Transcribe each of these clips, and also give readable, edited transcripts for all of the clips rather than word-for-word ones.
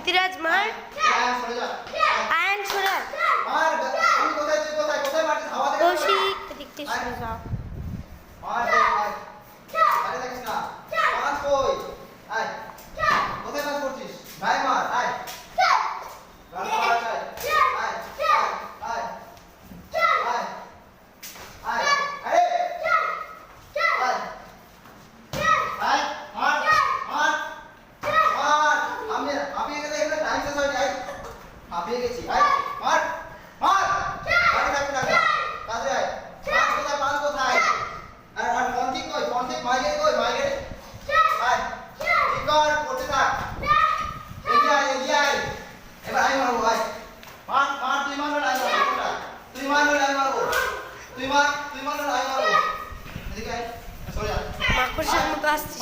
সিরাজ মার। আয়ান সরে কৌশিক দেখতে শুনে যাও। মাকড়সার মতো আসছিস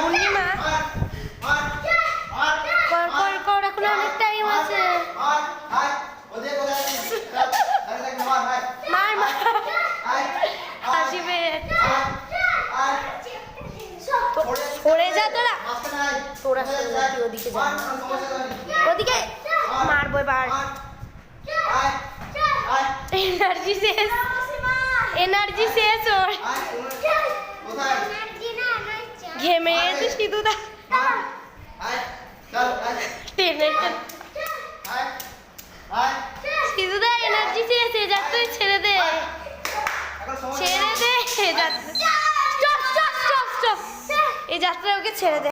পূর্ণিমা, কর এখন অনেক টাইম আছে। মার মার হাসিবে। সরে যা তোরা, তোরা সরে যা, তুই ওদিকে যা, ওদিকে মারবো এবার। এনার্জি শেষ, এনার্জি শেষ ওর, ঘেমে গেছে সিধু দা। সিধু দা এনার্জি শেষ, এ যাত্রা ছেড়ে দে, ছেড়ে দে, এই যাত্রা এই যাত্রা ওকে ছেড়ে দে।